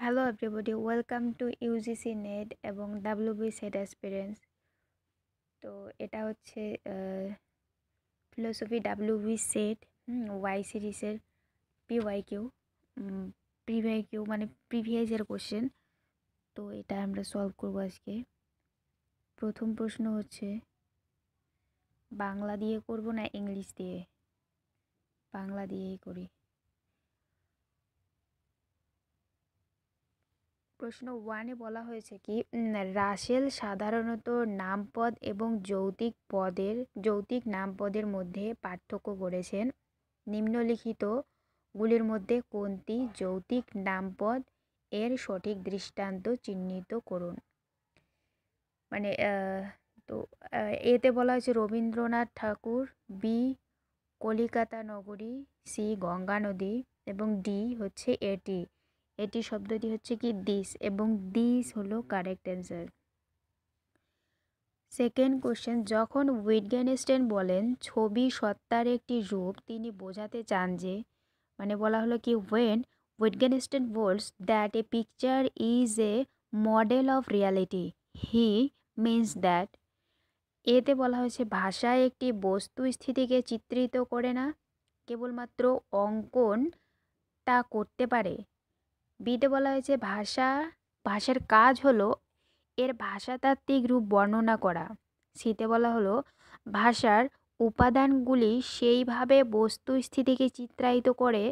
Hello everybody, welcome to UGC net এবং WB set aspirants. তো এটা হচ্ছে ফিলোসফি ডাব্লিউবি সেট ওয়াই সিরিজের পিওয়াই কিউ প্রিভিয়াই কিউ মানে প্রিভিয়াসের কোশ্চেন। তো এটা আমরা সলভ করবো আজকে। প্রথম প্রশ্ন হচ্ছে, বাংলা দিয়ে করব না ইংলিশ দিয়ে? বাংলা দিয়েই করি। প্রশ্ন ওয়ানে বলা হয়েছে কি, রাসেল সাধারণত নামপদ এবং যৌতিক নামপদের মধ্যে পার্থক্য করেছেন। নিম্নলিখিত গুলির মধ্যে কোনটি যৌতিক নামপদ এর সঠিক দৃষ্টান্ত চিহ্নিত করুন। মানে তো এতে বলা হয়েছে রবীন্দ্রনাথ ঠাকুর, বি কলিকাতা নগরী, সি গঙ্গা নদী এবং ডি হচ্ছে এটি। এটি শব্দটি হচ্ছে কি দিস, এবং দিস হলো কারেক্ট অ্যান্সার। সেকেন্ড কোশ্চেন, যখন উইটগেনস্টাইন বলেন ছবি সত্তার একটি রূপ, তিনি বোঝাতে চান যে, মানে বলা হলো কি, ওয়েন উইটগেনস্টাইন বলস that a picture is a model of reality, he means that. এতে বলা হয়েছে ভাষা একটি বস্তু স্থিতিকে চিত্রিত করে না, কেবলমাত্র অঙ্কন তা করতে পারে। বিতে বলা হয়েছে ভাষার কাজ হলো এর ভাষাতাত্ত্বিক রূপ বর্ণনা করা। সিতে বলা হলো ভাষার উপাদানগুলি সেইভাবে বস্তুস্থিতিকে চিত্রায়িত করে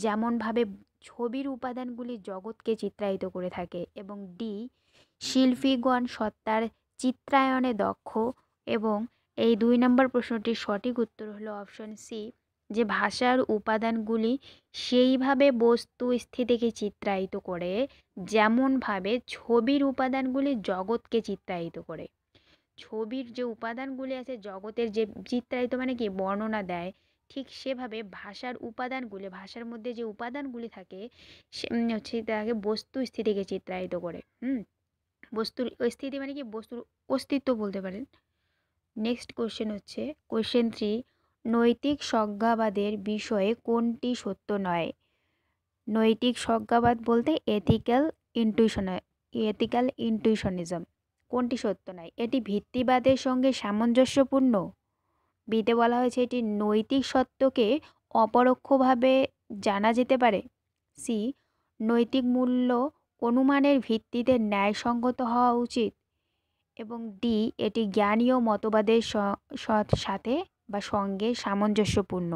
যেমনভাবে ছবির উপাদানগুলি জগৎকে চিত্রায়িত করে থাকে। এবং ডি, শিল্পীগণ সত্তার চিত্রায়নে দক্ষ। এবং এই 2 নম্বর প্রশ্নটির সঠিক উত্তর হলো অপশন সি, যে ভাষার উপাদানগুলি সেইভাবে বস্তু স্থিতিকে চিত্রায়িত করে যেমনভাবে ছবির উপাদানগুলি জগৎকে চিত্রায়িত করে। ছবির যে উপাদানগুলি আছে জগতের যে চিত্রায়িত মানে কি বর্ণনা দেয়, ঠিক সেভাবে ভাষার মধ্যে যে উপাদানগুলি থাকে হচ্ছে তাকে বস্তু স্থিতিকে চিত্রায়িত করে। বস্তুর স্থিতি মানে কি বস্তুর অস্তিত্ব বলতে পারেন। নেক্সট কোশ্চেন হচ্ছে কোশ্চেন 3, নৈতিক স্বজ্ঞাবাদের বিষয়ে কোনটি সত্য নয়? নৈতিক স্বজ্ঞাবাদ বলতে এথিক্যাল ইনটিউশনিজম। কোনটি সত্য নয়? এটি ভিত্তিবাদের সঙ্গে সামঞ্জস্যপূর্ণ। বিতে বলা হয়েছে এটি নৈতিক সত্যকে অপরোক্ষভাবে জানা যেতে পারে। সি, নৈতিক মূল্য অনুমানের ভিত্তিতে ন্যায়সঙ্গত হওয়া উচিত। এবং ডি, এটি জ্ঞানীয় মতবাদের সাথে বা সঙ্গে সামঞ্জস্যপূর্ণ।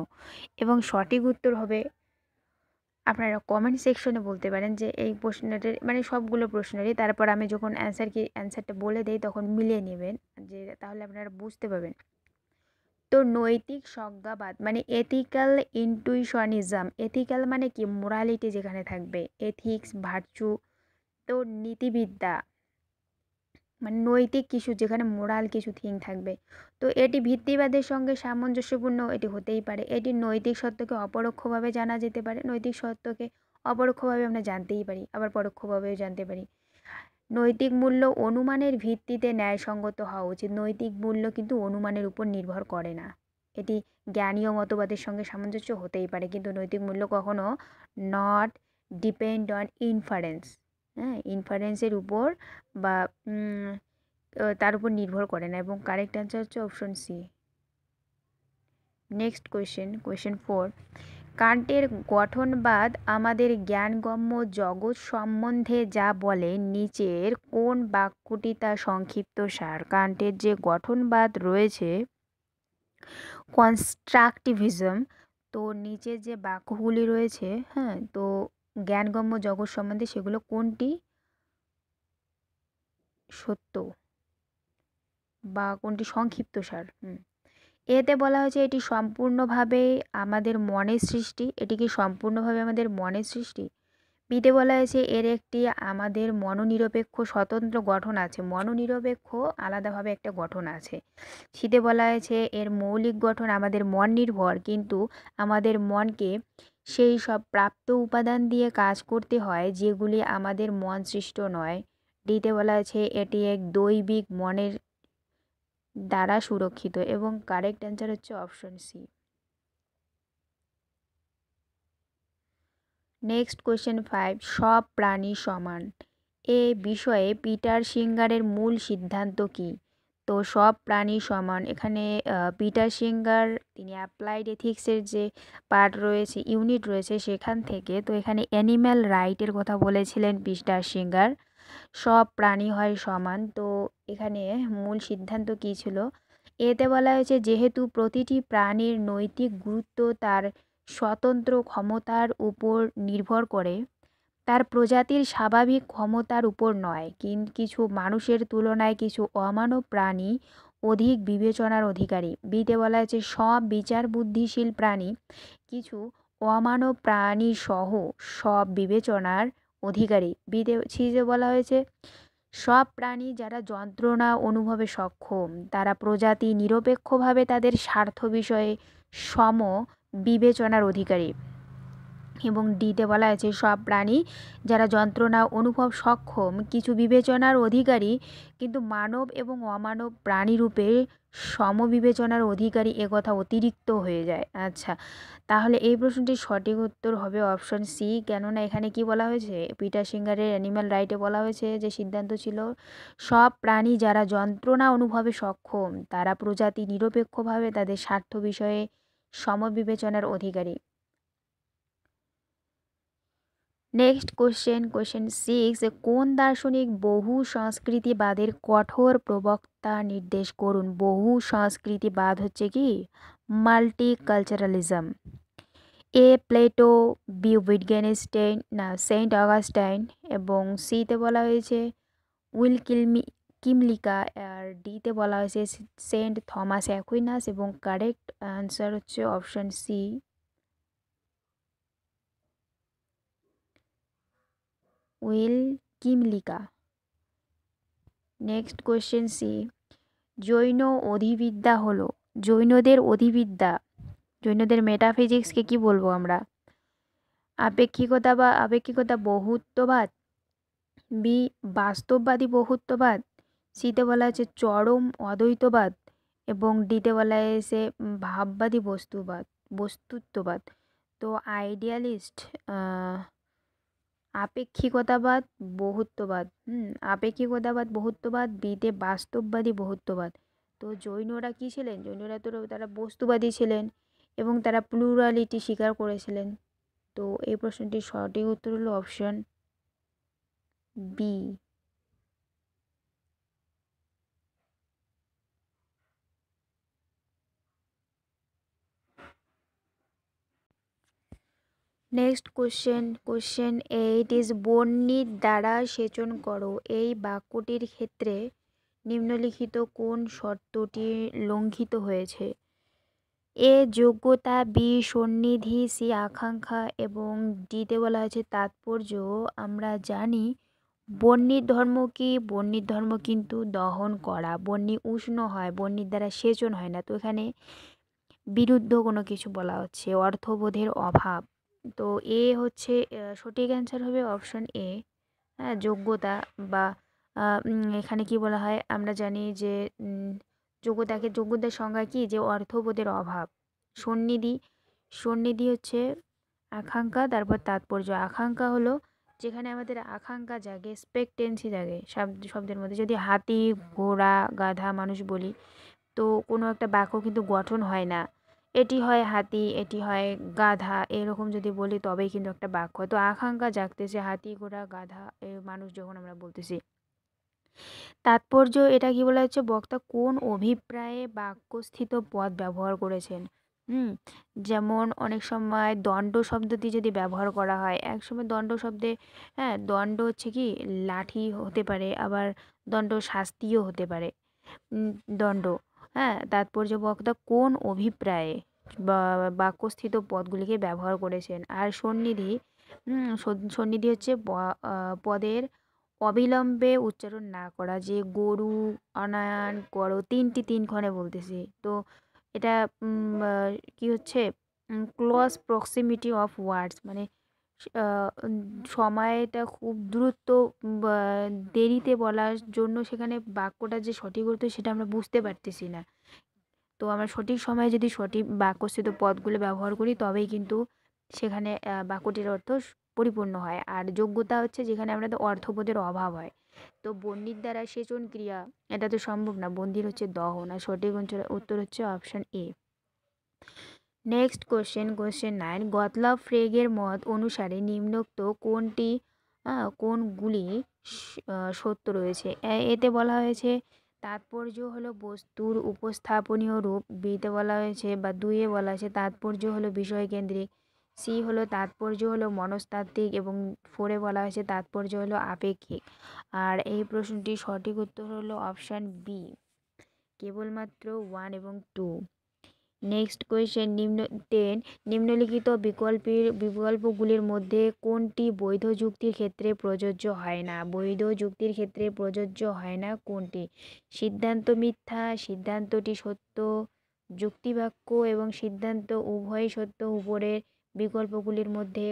এবং সঠিক উত্তর হবে, আপনারা কমেন্ট সেকশনে বলতে পারেন যে এই প্রশ্নটির মানে সবগুলো প্রশ্নেরই, তারপর আমি যখন অ্যান্সারটা বলে দেই তখন মিলিয়ে নেবেন, যে তাহলে আপনারা বুঝতে পারবেন। তো নৈতিক স্বজ্ঞাবাদ মানে এথিক্যাল ইনটিউশনিজম। এথিক্যাল মানে কি মোরালিটি যেখানে থাকবে, এথিক্স ভার্চু, তো নীতিবিদ্যা মানে নৈতিক কিছু, যেখানে মোরাল কিছু থিং থাকবে। তো এটি ভিত্তিবাদের সঙ্গে সামঞ্জস্যপূর্ণ এটি হতেই পারে। এটি নৈতিক সত্যকে অপরোক্ষভাবে জানা যেতে পারে। নৈতিক সত্যকে অপরোক্ষভাবে আমরা জানতেই পারি, আবার পরোক্ষভাবেও জানতে পারি। নৈতিক মূল্য অনুমানের ভিত্তিতে ন্যায়সঙ্গত হওয়া উচিত। নৈতিক মূল্য কিন্তু অনুমানের উপর নির্ভর করে না। এটি জ্ঞানীয় মতবাদের সঙ্গে সামঞ্জস্য হতেই পারে, কিন্তু নৈতিক মূল্য কখনো নট ডিপেন্ড অন ইনফারেন্স। ইনফারেন্সের উপর বা তার উপর নির্ভর করে না। এবং কারেক্ট অ্যান্সার হচ্ছে অপশন সি। নেক্সট কোয়েশ্চেন 4, কান্টের গঠনবাদ আমাদের জ্ঞানগম্য জগৎ সম্বন্ধে যা বলে নিচের কোন বাক্যটি তা সংক্ষিপ্ত সার? কান্টের যে গঠনবাদ রয়েছে কনস্ট্রাকটিভিজম, তো নিচের যে বাক্যগুলি রয়েছে, তো জ্ঞানগম্য জগৎ সম্বন্ধে সেগুলো কোনটি সত্য বা কোনটি সংক্ষিপ্ত সার? এতে বলা হয়েছে এটি সম্পূর্ণভাবে আমাদের মনের সৃষ্টি। এটি কি সম্পূর্ণভাবে আমাদের মনের সৃষ্টি? বিতে বলা হয়েছে এর একটি আমাদের মনোনিরপেক্ষ স্বতন্ত্র গঠন আছে। মনোনিরপেক্ষ আলাদাভাবে একটা গঠন আছে। সিতে বলা হয়েছে এর মৌলিক গঠন আমাদের মন নির্ভর, কিন্তু আমাদের মনকে সেই সব প্রাপ্ত উপাদান দিয়ে কাজ করতে হয় যেগুলি আমাদের মন সৃষ্ট নয়। ডিতে বলা হয়েছে এটি এক দৈবিক মনের দ্বারা সুরক্ষিত। এবং কারেক্ট অ্যান্সার হচ্ছে অপশন সি। নেক্সট কোয়েশ্চেন 5, সব প্রাণী সমান এ বিষয়ে পিটার সিঙ্গারের মূল সিদ্ধান্ত কি? তো সব প্রাণী সমান, এখানে পিটার সিঙ্গার তিনি অ্যাপ্লাইড এথিক্সের যে পার্ট রয়েছে, ইউনিট রয়েছে সেখান থেকে, তো এখানে অ্যানিম্যাল রাইটের কথা বলেছিলেন পিটার সিঙ্গার। সব প্রাণী হয় সমান, তো এখানে মূল সিদ্ধান্ত কী ছিল? এতে বলা হয়েছে যেহেতু প্রতিটি প্রাণীর নৈতিক গুরুত্ব তার স্বতন্ত্র ক্ষমতার উপর নির্ভর করে, তার প্রজাতির স্বাভাবিক ক্ষমতার উপর নয়, কিছু মানুষের তুলনায় কিছু অমানব প্রাণী অধিক বিবেচনার অধিকারী। বিতে বলা হয়েছে সব বিচার বুদ্ধিশীল প্রাণী কিছু অমানব প্রাণী সহ সব বিবেচনার অধিকারী। সিতে বলা হয়েছে সব প্রাণী যারা যন্ত্রণা অনুভবে সক্ষম তারা প্রজাতি নিরপেক্ষভাবে তাদের স্বার্থ বিষয়ে সম বিবেচনার অধিকারী। এবং ডিতে বলা হয়েছে সব প্রাণী যারা যন্ত্রণা অনুভব সক্ষম কিছু বিবেচনার অধিকারী কিন্তু মানব এবং অমানব প্রাণীরূপে সমবিবেচনার অধিকারী, একথা অতিরিক্ত হয়ে যায়। আচ্ছা, তাহলে এই প্রশ্নটির সঠিক উত্তর হবে অপশন সি, কেননা এখানে কি বলা হয়েছে, পিটার সিঙ্গারের অ্যানিম্যাল রাইটে বলা হয়েছে যে সিদ্ধান্ত ছিল সব প্রাণী যারা যন্ত্রণা অনুভবে সক্ষম তারা প্রজাতি নিরপেক্ষভাবে তাদের স্বার্থ বিষয়ে সমবিবেচনার অধিকারী। নেক্সট কোশ্চেন 6, কোন দার্শনিক বহু সংস্কৃতিবাদের কঠোর প্রবক্তা নির্দেশ করুন? বহু সংস্কৃতিবাদ হচ্ছে কি মাল্টিকালচারালিজম। এ প্লেটো, বি উইটগেনস্টাইন না সেন্ট অগাস্টাইন, এবং সিতে বলা হয়েছে কিমলিকা, আর ডিতে বলা হয়েছে সেন্ট থমাস অ্যাকুইনাস, এবং কারেক্ট অ্যান্সার হচ্ছে option C, Kymlicka. Next question C, Jain অধিবিদ্যা হলো জৈনদের মেটাফিজিক্সকে কি বলবো আমরা? আপেক্ষিকতা বহুত্ববাদ, বি বাস্তববাদী বহুত্ববাদ, সিতে বলা হয়েছে চরম অদ্বৈতবাদ, এবং ডিতে বলা হয়েছে ভাববাদী বস্তুত্ববাদ। তো আইডিয়ালিস্ট আপেক্ষিকতাবাদ বহুত্ববাদ, বিতে বাস্তববাদী বহুত্ববাদ। তো জৈনরা কি ছিলেন? জৈনরা তো তারা বস্তুবাদী ছিলেন এবং তারা প্লুরালিটি স্বীকার করেছিলেন। তো এই প্রশ্নটির সঠিক উত্তর হলো option B. Next question 8 is বর্ণিত দ্বারা সেচন করো এই বাক্যটির ক্ষেত্রে নিম্নলিখিত কোন শর্তটি লঙ্ঘিত হয়েছে? এ যোগ্যতা, বি সন্নিধি, সি আকাঙ্ক্ষা, এবং ডিতে বলা হয়েছে তাৎপর্য। আমরা জানি বহ্নির ধর্ম কি? বহ্নির ধর্ম কিন্তু দহন করা, বহ্নি উষ্ণ হয়, বহ্নির দ্বারা সেচন হয় না। তো এখানে বিরুদ্ধ কোনো কিছু বলা হচ্ছে, অর্থবোধের অভাব। তো এ হচ্ছে সঠিক অ্যান্সার হবে অপশন এ, হ্যাঁ, যোগ্যতা বা এখানে কি বলা হয় আমরা জানি যে যোগ্যতার সংজ্ঞা কি, যে অর্থবোধের অভাব। সন্নিধি হচ্ছে আকাঙ্ক্ষা, তারপর তাৎপর্য। আকাঙ্ক্ষা হলো যেখানে আমাদের আকাঙ্ক্ষা জাগে, এক্সপেক্টেন্সি জাগে শব্দের মধ্যে। যদি হাতি, ঘোড়া, গাধা মানুষ বলি, তো কোনো একটা বাক্য কিন্তু গঠন হয় না, এটি হয় হাতি, এটি হয় গাধা, এরকম যদি বলি তবেই কিন্তু একটা বাক্য হয়। তো আকাঙ্ক্ষা জাগতেছে হাতি, ঘোড়া, গাধা এ মানুষ যখন আমরা বলতেছি। তাৎপর্য, এটা কি বলা হচ্ছে বক্তা কোন অভিপ্রায়ে বাক্যস্থিত পদ ব্যবহার করেছেন। যেমন অনেক সময় দণ্ড শব্দটি যদি ব্যবহার করা হয়, এক সময় দণ্ড শব্দে, হ্যাঁ, দণ্ড হচ্ছে কি লাঠি হতে পারে, আবার দণ্ড শাস্তিও হতে পারে। দণ্ড, হ্যাঁ, তাৎপর্য বক্তা কোন অভিপ্রায়ে বা বাক্যস্থিত পদগুলিকে ব্যবহার করেছেন। আর সন্নিধি হচ্ছে পদের অবিলম্বে উচ্চারণ না করা, যে গরু, অনায়ন করো, তিন ক্ষণে বলতেছি। তো এটা কি হচ্ছে ক্লোজ প্রক্সিমিটি অফ ওয়ার্ডস, মানে সময়টা খুব দ্রুত দেরিতে বলার জন্য সেখানে বাক্যটা যে সঠিক হতো সেটা আমরা বুঝতে পারতেছি না। তো আমরা সঠিক সময়ে যদি সঠিক বাক্যস্থিত পদগুলো ব্যবহার করি তবেই কিন্তু সেখানে বাক্যটির অর্থ পরিপূর্ণ হয়। আর যোগ্যতা হচ্ছে যেখানে আমাদের অর্থবোধের অভাব হয়। তো বন্দির দ্বারা সেচন ক্রিয়া এটা তো সম্ভব না, বন্দির হচ্ছে দহন। আর সঠিক উত্তর হচ্ছে অপশান এ। নেক্সট কোশ্চেন 9, গতলাভ ফ্রেগের মত অনুসারে নিম্নোক্ত কোনগুলি সত্য রয়েছে? এতে বলা হয়েছে তাৎপর্য হলো বস্তুর উপস্থাপনীয় রূপ, বিতে বলা হয়েছে বা দুইয়ে বলা হয়েছে তাৎপর্য হলো বিষয়কেন্দ্রিক, সি হলো তাৎপর্য হলো মনস্তাত্ত্বিক এবং ফোরে বলা হয়েছে তাৎপর্য হলো আপেক্ষিক। আর এই প্রশ্নটির সঠিক উত্তর হলো অপশান বি, কেবলমাত্র 1 এবং 2। নেক্সট কোয়েশ্চেন 10, নিম্নলিখিত বিকল্পগুলির মধ্যে কোনটি বৈধ যুক্তির ক্ষেত্রে প্রযোজ্য হয় না? বৈধ যুক্তির ক্ষেত্রে প্রযোজ্য হয় না কোনটি? সিদ্ধান্ত মিথ্যা, সিদ্ধান্তটি সত্য, যুক্তিবাক্য এবং সিদ্ধান্ত উভয়ই সত্য। উপরের বিকল্পগুলির মধ্যে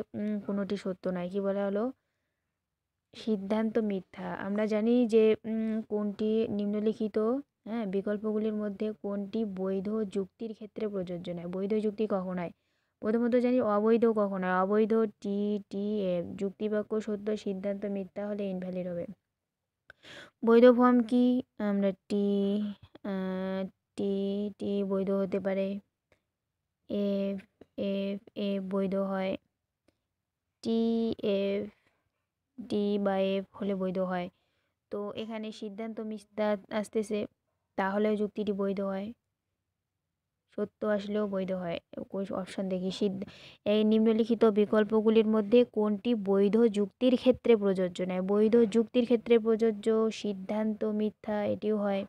কোনোটি সত্য নয়। কি বলা হলো? সিদ্ধান্ত মিথ্যা। আমরা জানি যে কোনটি নিম্নলিখিত বিকল্পগুলির মধ্যে কোনটি বৈধ যুক্তির ক্ষেত্রে প্রযোজ্য নয়। বৈধ যুক্তি কখন হয়? প্রথমত জানি অবৈধ কখন হয়। অবৈধ টি টি এফ, যুক্তিবাক্য সত্য, সিদ্ধান্ত মিথ্যা হলে ইনভ্যালিড হবে। বৈধ ফর্ম কি? আমরা টি টি টি বৈধ হতে পারে, এফ এফ এফ বৈধ হয়, টি এফ টি বা এফ হলে বৈধ হয়। তো এখানে সিদ্ধান্ত মিথ্যা আসতেছে, তাহলে যুক্তিটি বৈধ হয়। সত্য আসলেও বৈধ হয়। অপশান দেখি, এই নিম্নলিখিত বিকল্পগুলির মধ্যে কোনটি বৈধ যুক্তির ক্ষেত্রে প্রযোজ্য নয়? বৈধ যুক্তির ক্ষেত্রে প্রযোজ্য সিদ্ধান্ত মিথ্যা এটিও হয়,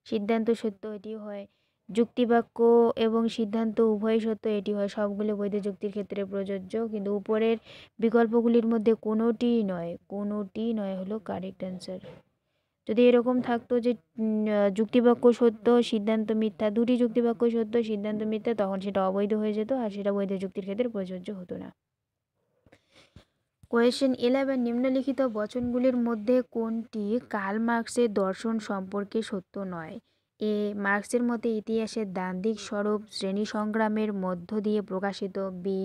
সিদ্ধান্ত সত্য এটিও হয়, যুক্তিবাক্য এবং সিদ্ধান্ত উভয় সত্য এটি হয়। সবগুলো বৈধ যুক্তির ক্ষেত্রে প্রযোজ্য, কিন্তু উপরের বিকল্পগুলির মধ্যে কোনোটি নয় হলো কারেক্ট অ্যান্সার। যদি এরকম থাকতো যে যুক্তিবাক্য সত্য সিদ্ধান্ত মিথ্যা, দুটি যুক্তিবাক্য সত্য সিদ্ধান্ত মিথ্যা, তখন সেটা অবৈধ হয়ে যেত আর সেটা বৈধ যুক্তির ক্ষেত্রে প্রযোজ্য হতো না। কোয়েশ্চেন 11, নিম্নলিখিত বচনগুলির মধ্যে কোনটি কার্ল মার্ক্সের দর্শন সম্পর্কে সত্য নয়? এ, মার্ক্সের মতে ইতিহাসের দ্বান্দ্বিক স্বরূপ শ্রেণী সংগ্রামের মধ্য দিয়ে প্রকাশিত। বি,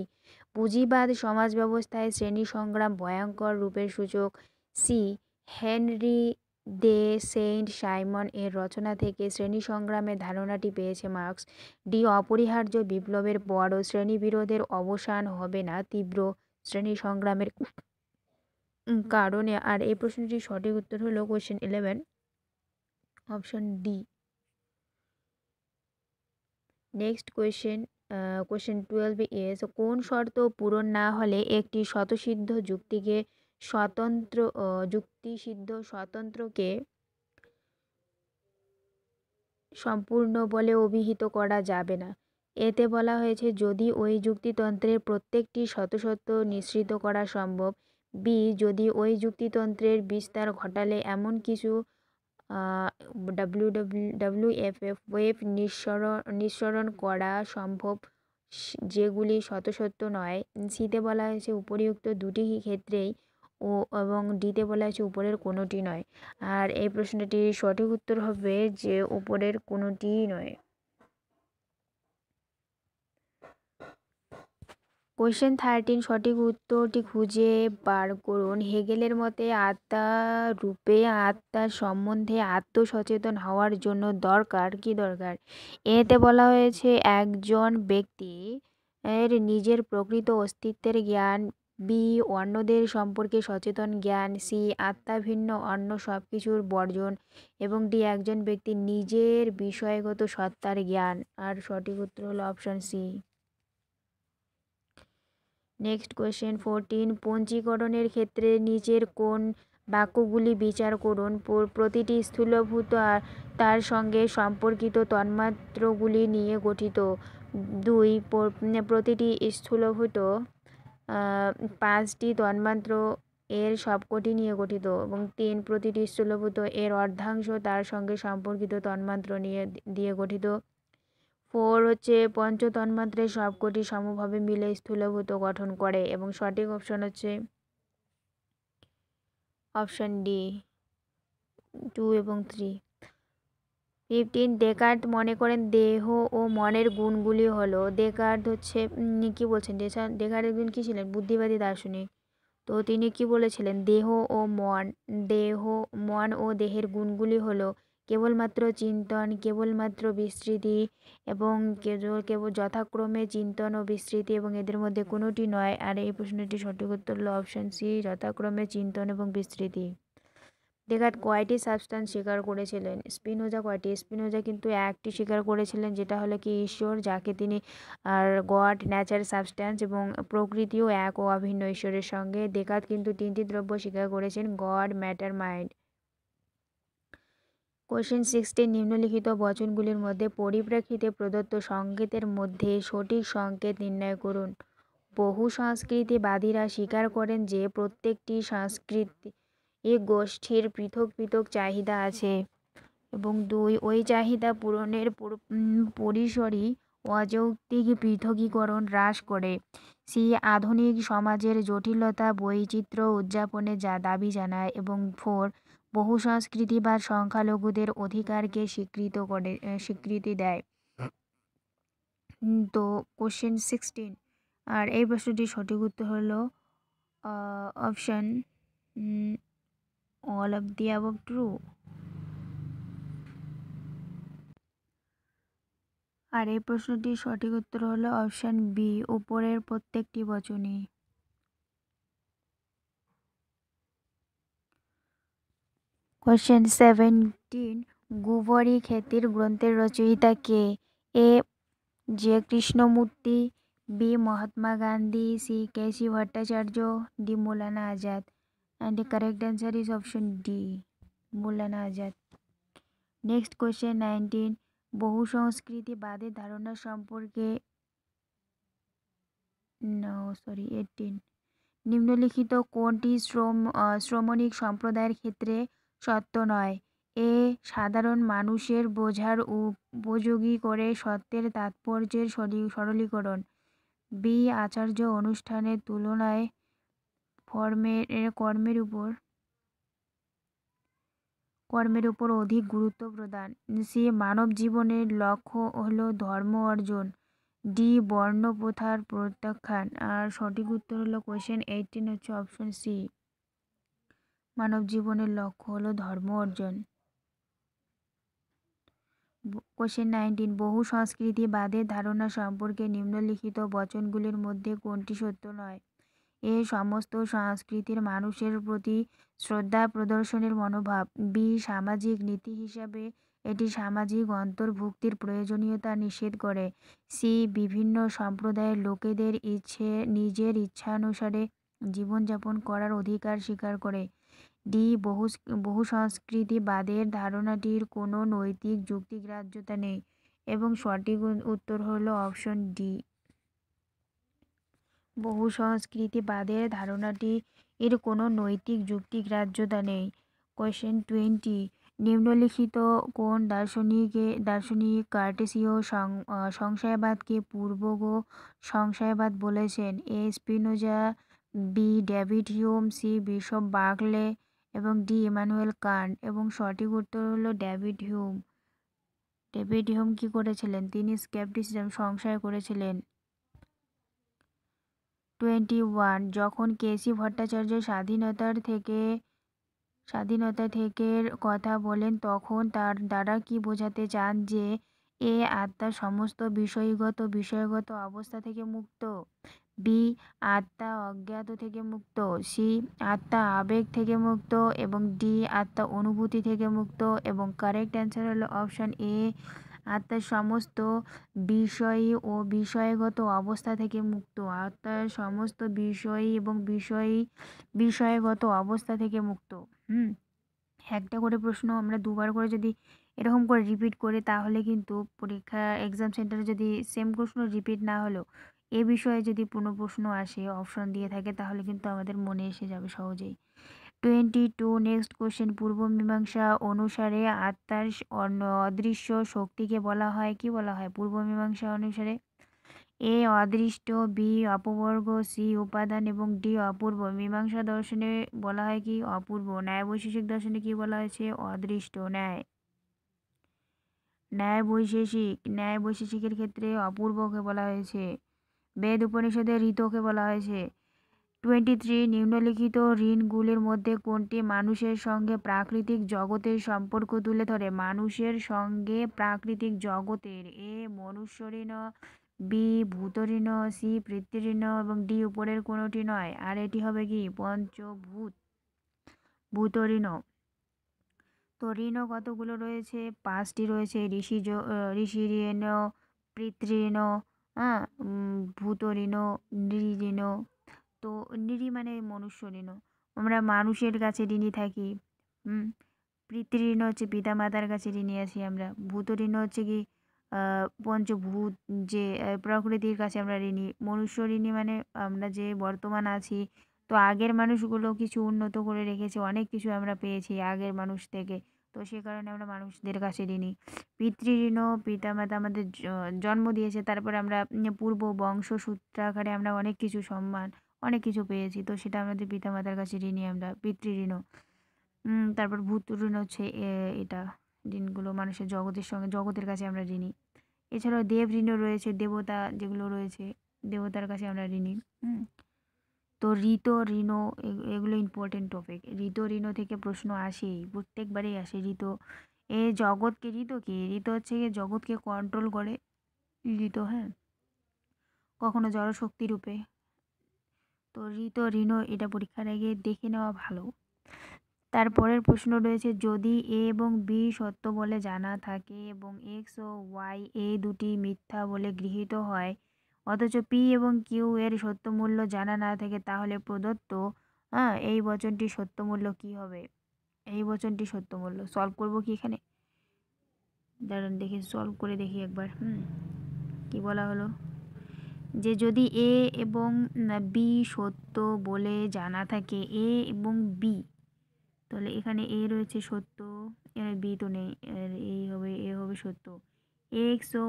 পুঁজিবাদ সমাজ ব্যবস্থায় শ্রেণী সংগ্রাম ভয়ঙ্কর রূপের সূচক। C, Henri de Saint Simon এর রচনা থেকে শ্রেণী সংগ্রামের ধারণাটি পেয়েছে মার্ক্স। ডি, অপরিহার্য বিপ্লবের পরও শ্রেণীবিরোধের অবসান হবে না তীব্র শ্রেণী সংগ্রামের কারণে। আর এই প্রশ্নটির সঠিক উত্তর হলো question 11, option D. Next question 12 is, কোন শর্ত পূরণ না হলে একটি স্বতঃসিদ্ধ স্বতন্ত্রকে সম্পূর্ণ বলে অভিহিত করা যাবে না? এতে বলা হয়েছে যদি ওই যুক্তিতন্ত্রের প্রত্যেকটি শতশত নিঃসৃত করা সম্ভব। বি, যদি ওই যুক্তিতন্ত্রের বিস্তার ঘটালে এমন কিছু WFF ওয়েভ নিঃসরণ করা সম্ভব যেগুলি শতসত্য নয়। সিতে বলা হয়েছে উপরিউক্ত দুটি ক্ষেত্রেই এবং ডিতে বলা হয়েছে উপরের কোনোটি নয়। আর এই প্রশ্নটির সঠিক উত্তর হবে যে উপরের কোনোটিই নয়। কোয়েশ্চেন 13, সঠিক উত্তরটি খুঁজে বার করুন। হেগেলের মতে আত্মা রূপে আত্মার সম্বন্ধে আত্মসচেতন হওয়ার জন্য কি দরকার? এতে বলা হয়েছে একজন ব্যক্তি এর নিজের প্রকৃত অস্তিত্বের জ্ঞান। বি, অন্যদের সম্পর্কে সচেতন জ্ঞান। সি, আত্মা ভিন্ন অন্য সব কিছুর বর্জন। এবং ডি, একজন ব্যক্তির নিজের বিষয়গত সত্তার জ্ঞান। আর সঠিক উত্তর হলো অপশন সি। নেক্সট কোয়েশ্চেন 14, পঞ্চীকরণের ক্ষেত্রে নিচের কোন বাক্যগুলি বিচার করুন? প্রতিটি স্থূলভূত আর তার সঙ্গে সম্পর্কিত তন্মাত্রগুলি নিয়ে গঠিত। 2, প্রতিটি স্থূলভূত 5টি তন্মাত্র এর সবকটি নিয়ে গঠিত। এবং 3, প্রতিটি স্থূলভূত এর অর্ধাংশ তার সঙ্গে সম্পর্কিত তন্মাত্র দিয়ে গঠিত। 4 হচ্ছে পঞ্চ তন্মাত্রায় সবকটি সমভাবে মিলে স্থূলভূত গঠন করে। এবং সঠিক অপশন হচ্ছে অপশন ডি 2 এবং 3। 15, ডেকার্ট মনে করেন দেহ ও মনের গুণগুলি হলো। ডেকার্ট হচ্ছে কি বলছেন? ডেকার্ট একজন কি ছিলেন? বুদ্ধিবাদী দার্শনিক। তো তিনি কি বলেছিলেন, দেহ মন ও দেহের গুণগুলি হলো কেবলমাত্র চিন্তন, কেবলমাত্র বিস্তৃতি এবং কেবল যথাক্রমে চিন্তন ও বিস্তৃতি এবং এদের মধ্যে কোনোটি নয়। আর এই প্রশ্নটির সঠিক উত্তর হলো অপশন সি, যথাক্রমে চিন্তন এবং বিস্তৃতি। দেখাত কয়টি সাবস্টান্স স্বীকার করেছিলেন? স্পিনোজা কয়টি? স্পিনোজা কিন্তু একটি স্বীকার করেছিলেন, যেটা হলো কি ঈশ্বর, যাকে তিনি আর গড, নেচার, সাবস্ট্যান্স এবং প্রকৃতিও এক ও অভিন্ন ঈশ্বরের সঙ্গে। দেখাত কিন্তু তিনটি দ্রব্য স্বীকার করেছেন, গড, ম্যাটার, মাইন্ড। কোশ্চেন 16, নিম্নলিখিত বচনগুলির মধ্যে পরিপ্রেক্ষিতে প্রদত্ত সংকেতের মধ্যে সঠিক সংকেত নির্ণয় করুন। বহু সংস্কৃতিবাদীরা স্বীকার করেন যে প্রত্যেকটি সংস্কৃতি গোষ্ঠীর পৃথক পৃথক চাহিদা আছে এবং 2, ওই চাহিদা পূরণের পরিসরই অযৌক্তিক পৃথকীকরণ হ্রাস করে। সি, আধুনিক সমাজের জটিলতা বৈচিত্র্য উদযাপনে যা দাবি জানায়। এবং 4, বহু সংস্কৃতিবাদ সংখ্যালঘুদের অধিকারকে স্বীকৃতি দেয়। তো কোশ্চেন 16, আর এই প্রশ্নটির সঠিক উত্তর হলো option all of the above true. আর এই প্রশ্নটির সঠিক উত্তর হলো অপশান বি, উপরের প্রত্যেকটি বচনই। কোশ্চেন 17, গুবরি খ্যাতির গ্রন্থের রচয়িতা কে? A, J Krishnamurti, B, Mahatma Gandhi, C, KC Bhattacharya, D, Maulana Azad. And the correct answer is option D, Maulana Azad. Next question 19, বহু সংস্কৃতিবাদের ধারণা সম্পর্কে 18, নিম্নলিখিত কোনটি শ্রমণিক সম্প্রদায়ের ক্ষেত্রে সত্য নয়? এ, সাধারণ মানুষের বোঝার উপযোগী করে সত্যের তাৎপর্যের সরলীকরণ। বি, আচার্য অনুষ্ঠানের তুলনায় কর্মের উপর অধিক গুরুত্ব প্রদান। সি, মানব জীবনের লক্ষ্য হলো ধর্ম অর্জন। ডি, বর্ণ প্রথার প্রত্যাখ্যান। আর সঠিক উত্তর হলো কোশ্চেন 18 হচ্ছে অপশন সি, মানব জীবনের লক্ষ্য হলো ধর্ম অর্জন। কোশ্চেন 19, বহু সংস্কৃতিবাদের ধারণা সম্পর্কে নিম্নলিখিত বচনগুলির মধ্যে কোনটি সত্য নয়? এ, সমস্ত সংস্কৃতির মানুষের প্রতি শ্রদ্ধা প্রদর্শনের মনোভাব। বি, সামাজিক নীতি হিসাবে এটি সামাজিক অন্তর্ভুক্তির প্রয়োজনীয়তা নিষেধ করে। সি, বিভিন্ন সম্প্রদায়ের লোকেদের নিজের ইচ্ছানুসারে জীবনযাপন করার অধিকার স্বীকার করে। ডি, বহু সংস্কৃতিবাদের ধারণাটির কোনো নৈতিক যুক্তিগ্রাহ্যতা নেই। এবং সঠিক উত্তর হলো অপশন ডি, বহু সংস্কৃতিবাদের ধারণাটি এর কোনো নৈতিক যুক্তিগ্রাহ্যতা নেই। কোশ্চেন 20, নিম্নলিখিত কোন দার্শনিক কার্টেসীয় সংশয়বাদকে পূর্বগ সংশয়বাদ বলেছেন? A, Spinoza, B, David Hume, C, Bishop Berkeley এবং ডি, ইমানুয়েল কান্ট। এবং সঠিক উত্তর হলো ডেভিড হিউম। ডেভিড হিউম কি করেছিলেন? তিনি স্কেপটিসিজম সংশয় করেছিলেন। 21, যখন কেসি ভট্টাচার্য স্বাধীনতা থেকে কথা বলেন তখন তার দ্বারা কি বোঝাতে চান? যে এ, আত্মা সমস্ত বিষয়গত অবস্থা থেকে মুক্ত। বি, আত্মা অজ্ঞাত থেকে মুক্ত। সি, আত্মা আবেগ থেকে মুক্ত। এবং ডি, আত্মা অনুভূতি থেকে মুক্ত। এবং কারেক্ট অ্যান্সার হলো অপশন এ, আত্মা সমস্ত বিষয়ী ও বিষয়গত অবস্থা থেকে মুক্ত। আত্মা সমস্ত বিষয়ী এবং বিষয়গত অবস্থা থেকে মুক্ত। একটা করে প্রশ্ন আমরা দুবার করে যদি এরকম করে রিপিট করি তাহলে কিন্তু পরীক্ষা এক্সাম সেন্টারে যদি সেম প্রশ্ন রিপিট না হলেও এ বিষয়ে যদি পুনঃ প্রশ্ন আসে, অপশন দিয়ে থাকে, তাহলে কিন্তু আমাদের মনে এসে যাবে সহজেই। 22, নেক্সট কোশ্চেন, পূর্ব মীমাংসা অনুসারে আত্মার অদৃশ্য শক্তিকে বলা হয় কি বলা হয়? পূর্ব মীমাংসা অনুসারে এ, অদৃষ্ট, বি, অপবর্গ, সি, উপাদান এবং ডি, অপূর্ব। মীমাংসা দর্শনে বলা হয় কি? অপূর্ব। ন্যায় বৈশেষিক দর্শনে কি বলা হয়েছে? অদৃষ্ট। ন্যায় বৈশেষিকের ক্ষেত্রে অপূর্বকে বলা হয়েছে। বেদ উপনিষদের ঋতকে বলা হয়েছে 23 নিম্নলিখিত ঋণগুলির মধ্যে কোনটি মানুষের সঙ্গে প্রাকৃতিক জগতের সম্পর্ক তুলে ধরে? মানুষের সঙ্গে প্রাকৃতিক জগতের এ মনুষ্য ঋণ, বি ভূত ঋণ, সি পিতৃ ঋণ এবং ডি উপরের কোনোটি নয়। আর এটি হবে কি পঞ্চভূত ভূত ঋণ। তো ঋণও কতগুলো রয়েছে? 5টি রয়েছে। ঋষি ঋণ, পিতৃ ঋণ, হ্যাঁ, ভূত ঋণ, নৃ ঋণ। তো নৃ মানে মনুষ্য ঋণ, আমরা মানুষের কাছে ঋণী থাকি। পিতৃ ঋণ হচ্ছে পিতা মাতার কাছে ঋণী আছি আমরা। ভূত ঋণ হচ্ছে কি পঞ্চভূত যে প্রকৃতির কাছে আমরা ঋণী। মনুষ্য ঋণী মানে আমরা যে বর্তমান আছি, তো আগের মানুষগুলো কিছু উন্নত করে রেখেছে, অনেক কিছু আমরা পেয়েছি আগের মানুষ থেকে, তো সে কারণে আমরা মানুষদের কাছে ঋণী। পিতৃ ঋণও পিতা মাতা আমাদের জন্ম দিয়েছে, তারপরে আমরা পূর্ব বংশসূত্র আকারে আমরা অনেক কিছু সম্মান অনেক কিছু পেয়েছি, তো সেটা আমাদের পিতা মাতার কাছে ঋণী আমরা, পিতৃ ঋণও। তারপর ভূত ঋণ হচ্ছে এটা ঋণগুলো মানুষের জগতের কাছে আমরা ঋণী। এছাড়াও দেব ঋণও রয়েছে, দেবতা যেগুলো রয়েছে দেবতার কাছে আমরা ঋণী। তো ঋত ঋণ এগুলো ইম্পর্টেন্ট টপিক। ঋত ঋণ থেকে প্রশ্ন আসেই, প্রত্যেকবারেই আসে। ঋত এ জগৎকে, ঋত কি? ঋত হচ্ছে জগৎকে কন্ট্রোল করে ঋত, হ্যাঁ, কখনো জড়শক্তি রূপে। তো ঋত ঋণ এটা পরীক্ষার আগে দেখে নেওয়া ভালো। তারপরের প্রশ্ন রয়েছে, যদি এ এবং বি সত্য বলে জানা থাকে এবং এক্স ও ওয়াই এই দুটি মিথ্যা বলে গৃহীত হয়, অথচ পি এবং কিউ এর সত্য মূল্য জানা না থাকে, তাহলে প্রদত্ত এই বচনটির সত্য মূল্য কি হবে? এই বচনটির সত্য মূল্য সলভ করব কি এখানে? দাঁড়ান দেখি, সলভ করে দেখি একবার। কি বলা হলো যে যদি এ এবং বি সত্য বলে জানা থাকে, এ এবং বি, তাহলে এখানে এ রয়েছে সত্য, এখানে বি তো নেই, এই হবে, এ হবে সত্য। এক্স ও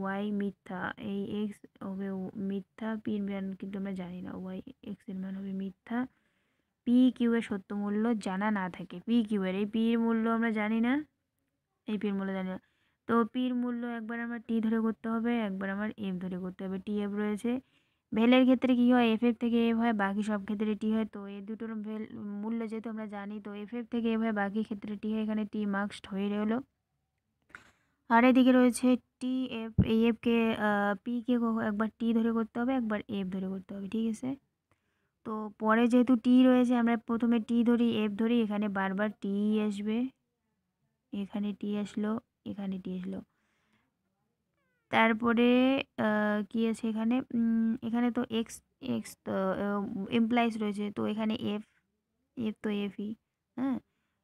ওয়াই মিথ্যা, এই এক্স হবে মিথ্যা, পির মান কিন্তু আমরা জানি না, ওয়াই এক্স এর মান হবে মিথ্যা। পি কিউ এর সত্য মূল্য জানা না থাকে, পি কিউ এর এই পির মূল্য আমরা জানি না, এই পির মূল্য জানি না, তো পির মূল্য একবার আমার টি ধরে করতে হবে, একবার আমার এফ ধরে করতে হবে। টি এফ রয়েছে, ভ্যালের ক্ষেত্রে কি হয়, এফ এফ থেকে এফ হয়, বাকি সব ক্ষেত্রে টি হয়। তো এই দুটোর মূল্য যেহেতু আমরা জানি, তো এফ এফ থেকে এফ হয়, বাকি ক্ষেত্রে টি হয়, এখানে টি মার্কসড হয়ে রইলো। আর এদিকে রয়েছে টি এফ, এই এফকে পিকে একবার টি ধরে করতে হবে, একবার এফ ধরে করতে হবে, ঠিক আছে। তো পরে যেহেতু টি রয়েছে, আমরা প্রথমে টি ধরি, এফ ধরি, এখানে বারবার টি আসবে, এখানে টি আসলো, এখানে টি আসলো। তারপরে কি আছে এখানে, এখানে তো এক্স এক্স তো এমপ্লাইজ রয়েছে, তো এখানে এফ এফ তো এফই, হ্যাঁ।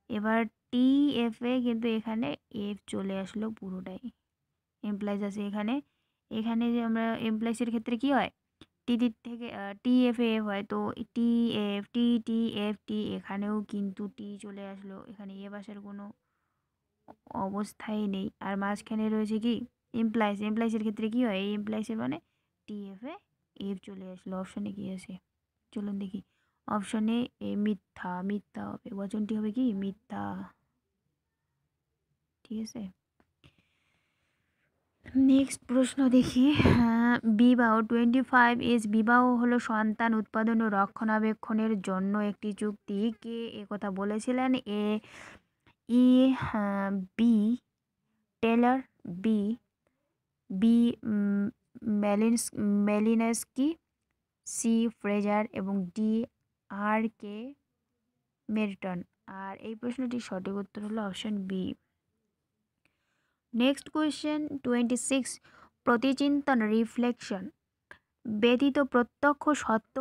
এবার টি এফ এ কিন্তু এখানে এফ চলে আসলো পুরোটাই, এমপ্লাইজ আছে এখানে। এখানে যে আমরা এমপ্লয়েজের ক্ষেত্রে কি হয়, টি থেকে টি এফ এফ হয়, তো T F T T F T, এখানেও কিন্তু টি চলে আসলো, এখানে এফ আসার কোনো অবস্থাই নেই। আর মাঝখানে রয়েছে কি এমপ্লয়েজের ক্ষেত্রে কি হয়, এই এমপ্লয়েজের মানে টি এফ এ এফ চলে আসলো। অপশনে কি আছে চলুন দেখি, অপশনে এ মিথ্যা, মিথ্যা হবে, বচনটি হবে কি মিথ্যা, ঠিক আছে। নেক্সট প্রশ্ন দেখি, বিবাহ 25 বিবাহ হলো সন্তান উৎপাদন ও রক্ষণাবেক্ষণের জন্য একটি চুক্তি। কে একথা বলেছিলেন? A E B Tylor, B B Malinowski, C Frazer এবং ডি আর কে মেরটন। আর এই প্রশ্নটির সঠিক উত্তর হলো অপশন বি। নেক্সট কোয়েশ্চেন 26, প্রতিচিন্তন রিফ্লেকশন ব্যতীত প্রত্যক্ষ সত্য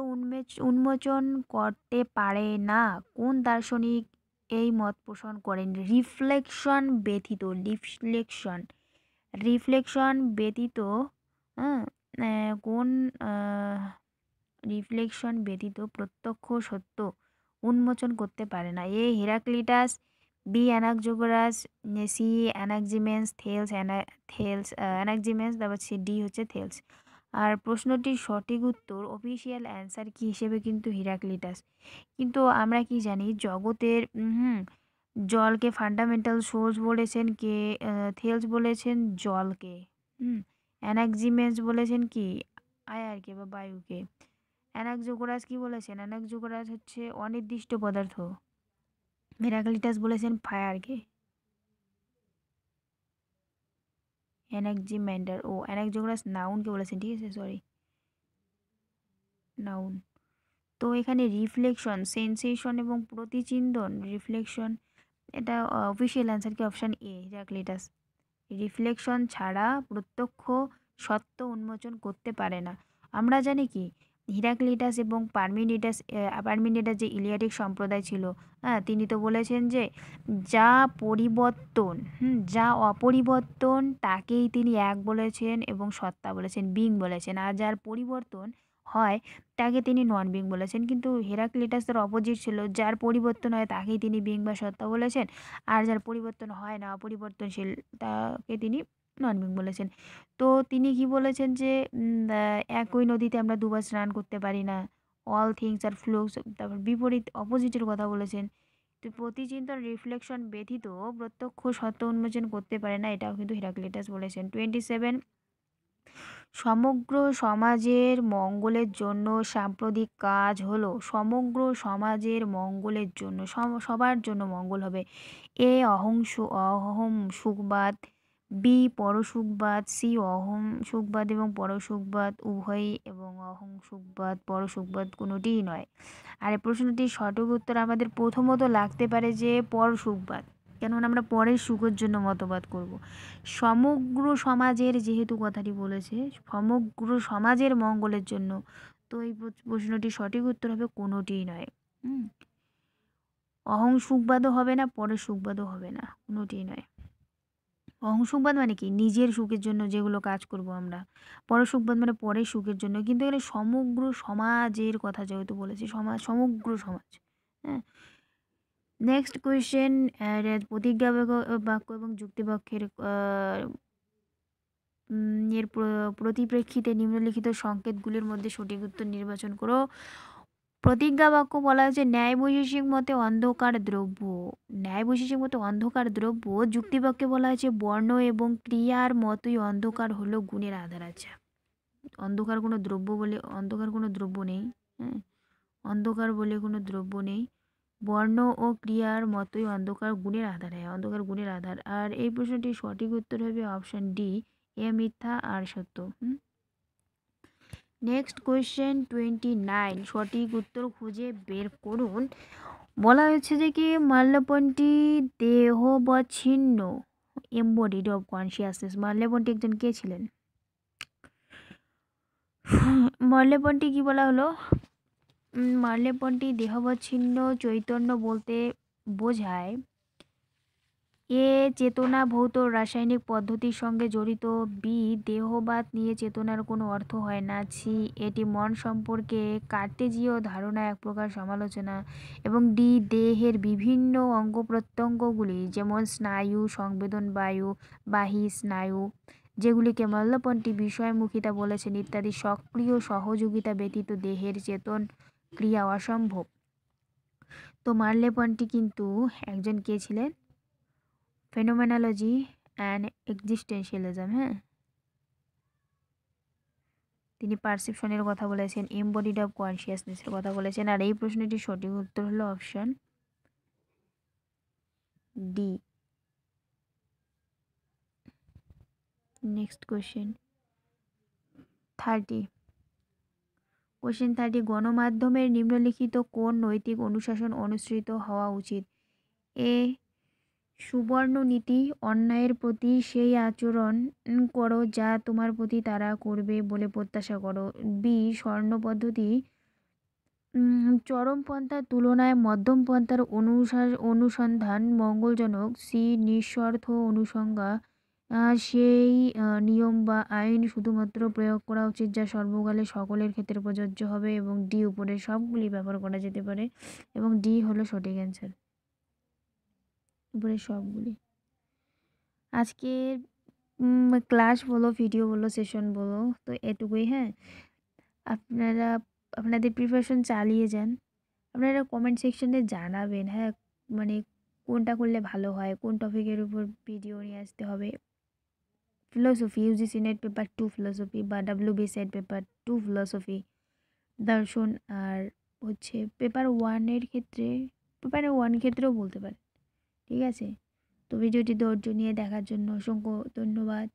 উন্মোচন করতে পারে না, কোন দার্শনিক এই মত পোষণ করেন? রিফ্লেকশন ব্যতীত কোন রিফ্লেকশন ব্যতীত প্রত্যক্ষ সত্য উন্মোচন করতে পারে না? এ হেরাক্লিটাস, বি অ্যানাক্সোগোরাস, সি অ্যানাক্সিমেন্স, অ্যানাক্সিমেন্স, তারপর সি ডি হচ্ছে থেলস। আর প্রশ্নটির সঠিক উত্তর অফিসিয়াল অ্যান্সার কি হিসেবে কিন্তু হিরাক্লিটাস। কিন্তু আমরা কি জানি জগতের জলকে ফান্ডামেন্টাল সোর্স বলেছেন কে? থেলস বলেছেন জলকে। অ্যানাক্সিমেন্স বলেছেন কি? আয়ারকে বা বায়ুকে। অ্যানাক্সোগোরাস কি বলেছেন? অ্যানাক্সোগোরাস হচ্ছে অনির্দিষ্ট পদার্থ। হেরাক্লিটাস বলেছেন ফায়ারকে। অ্যানাক্সিম্যান্ডার ও অ্যানাক্সোগোরাস নাউনকে বলেছেন, ঠিক আছে, সরি, নাউন। তো এখানে রিফ্লেকশন, সেন্সেশন এবং প্রতিচিন্দন, রিফ্লেকশন, এটা অফিসিয়াল অ্যান্সার কি অপশান এ, হেরাক্লিটাস। রিফ্লেকশন ছাড়া প্রত্যক্ষ সত্য উন্মোচন করতে পারে না। আমরা জানি কি হিরাক্লিটাস এবং পারমিনিডাস যে ইলিয়াটিক সম্প্রদায় ছিল, হ্যাঁ, তিনি তো বলেছেন যে যা পরিবর্তন, যা অপরিবর্তন তাকেই তিনি এক বলেছেন এবং সত্তা বলেছেন, বিং বলেছেন, আর যার পরিবর্তন হয় তাকে তিনি নন বিং বলেছেন। কিন্তু হেরাক্লিটাসের অপোজিট ছিল, যার পরিবর্তন হয় তাকেই তিনি বিং বা সত্তা বলেছেন, আর যার পরিবর্তন হয় না, অপরিবর্তনশীল, তাকে তিনি নন বিং বলেছেন। তো তিনি কি বলেছেন যে একই নদীতে আমরা দুবার স্নান করতে পারি না, অল থিংস আর ফ্লুক্স, তারপর বিপরীত অপোজিটের কথা বলেছেন। তো প্রতিচিন্তন রিফ্লেকশন ব্যতীত প্রত্যক্ষ সত্য উন্মোচন করতে পারে না, এটাও কিন্তু হেরাক্লিটাস বলেছেন। 27, সমগ্র সমাজের মঙ্গলের জন্য সাম্প্রতিক কাজ হলো, সমগ্র সমাজের মঙ্গলের জন্য, সবার জন্য মঙ্গল হবে। এ অহম সুখবাদ, বি পরসুখবাদ, সি অহম সুখবাদ এবং পরসুখবাদ উভয়ই, এবং অহং সুখবাদ পরসুখবাদ কোনোটিই নয়। আর এই প্রশ্নটির সঠিক উত্তর আমাদের প্রথমত লাগতে পারে যে পরসুখবাদ, কেননা আমরা পরের সুখের জন্য মতবাদ করব। সমগ্র সমাজের যেহেতু কথাটি বলেছে, সমগ্র সমাজের মঙ্গলের জন্য, তো এই প্রশ্নটির সঠিক উত্তর হবে কোনোটিই নয়। অহং সুখবাদও হবে না, পরের সুখবাদও হবে না, কোনোটিই নয়। অহং সুখবাদ মানে কি, নিজের সুখের জন্য যেগুলো কাজ করব আমরা। পরসুখবাদ মানে পরের সুখের জন্য, কিন্তু এখানে সমগ্র সমাজের কথা যেহেতু বলেছি, সমাজ, সমগ্র সমাজ। হ্যাঁ, নেক্সট কোয়েশ্চেন, প্রতিজ্ঞা বাক্য এবং যুক্তিবাক্যের এর প্রতিপ্রেক্ষিতে নিম্নলিখিত সংকেতগুলির মধ্যে সঠিক উত্তর নির্বাচন করো। প্রতিজ্ঞা বাক্য বলা হয়েছে ন্যায় বৈশেষিক মতে অন্ধকার দ্রব্য, ন্যায় বৈশেষিক মতে অন্ধকার দ্রব্য। যুক্তিবাক্যে বলা হয়েছে বর্ণ এবং ক্রিয়ার মতোই অন্ধকার হলো গুণের আধার। আচ্ছা, অন্ধকার কোনো দ্রব্য বলে, অন্ধকার কোনো দ্রব্য নেই, হ্যাঁ, অন্ধকার বলে কোনো দ্রব্য নেই। বর্ণ ও ক্রিয়ার মতোই অন্ধকার গুণের আধার, হ্যাঁ, অন্ধকার গুণের আধার। আর এই প্রশ্নটির সঠিক উত্তর হবে অপশান ডি, এ মিথ্যা আর সত্য। নেক্সট কোয়েশ্চেন 29, সঠিক উত্তর খুঁজে বের করুন। বলা হয়েছে যে কি মাল্যপন্টি দেহবচ্ছিন্ন, এম্বডিড অফ কনসিয়াসনেস। মাল্যপন্টি একজন কে ছিলেন? মাল্যপন্টি কি বলা হলো? মাল্যপন্টি দেহবচ্ছিন্ন চৈতন্য বলতে বোঝায় এ চেতনা ভৌত রাসায়নিক পদ্ধতির সঙ্গে জড়িত, বি দেহবাদ নিয়ে চেতনার কোনো অর্থ হয় না, সি এটি মন সম্পর্কে কার্টেজীয় ধারণা এক প্রকার সমালোচনা, এবং ডি দেহের বিভিন্ন অঙ্গ প্রত্যঙ্গগুলি যেমন স্নায়ু, সংবেদন বাহী স্নায়ু, যেগুলিকে মাল্যপন্টি বিষয়মুখিতা বলেছেন ইত্যাদি সক্রিয় সহযোগিতা ব্যতীত দেহের চেতন ক্রিয়া অসম্ভব। তো মার্লেপন্টি কিন্তু একজন কে ছিলেন? ফেনোমেনোলজি অ্যান্ড এক্সিস্টেন্সিয়ালিজম, হ্যাঁ, তিনি পারসেপশনের কথা বলেছেন, এমবডিড অফ কনসিয়াসনেসের কথা বলেছেন। আর এই প্রশ্নটির সঠিক উত্তর হলো option D. Next question 30, question 30, গণমাধ্যমের নিম্নলিখিত কোন নৈতিক অনুশাসন অনুসৃত হওয়া উচিত? এ সুবর্ণ নীতি, অন্যায়ের প্রতি সেই আচরণ করো যা তোমার প্রতি তারা করবে বলে প্রত্যাশা করো, বি স্বর্ণ পদ্ধতি, চরমপন্থার তুলনায় মধ্যম পন্থার অনুসন্ধান মঙ্গলজনক, সি নিঃস্বার্থ অনুসঙ্গা, সেই নিয়ম বা আইন শুধুমাত্র প্রয়োগ করা উচিত যা সর্বকালে সকলের ক্ষেত্রে প্রযোজ্য হবে, এবং ডি উপরের সবগুলি ব্যবহার করা যেতে পারে, এবং ডি হলো সঠিক অ্যান্সার, উপরের সবগুলি। আজকে ক্লাস বলো, ভিডিও বলো, সেশন বলো, তো এটুকুই। হ্যাঁ, আপনারা আপনাদের প্রিপারেশন চালিয়ে যান। আপনারা কমেন্ট সেকশনে জানাবেন, হ্যাঁ, মানে কোনটা করলে ভালো হয়, কোন টপিকের উপর ভিডিও নিয়ে আসতে হবে। Philosophy, UGC net paper 2 philosophy বা WBSET পেপার 2 ফিলোসফি, দর্শন আর হচ্ছে পেপার ওয়ানের ক্ষেত্রেও বলতে পারেন। ঠিক আছে, তো ভিডিওটি ধৈর্য নিয়ে দেখার জন্য অসংখ্য ধন্যবাদ।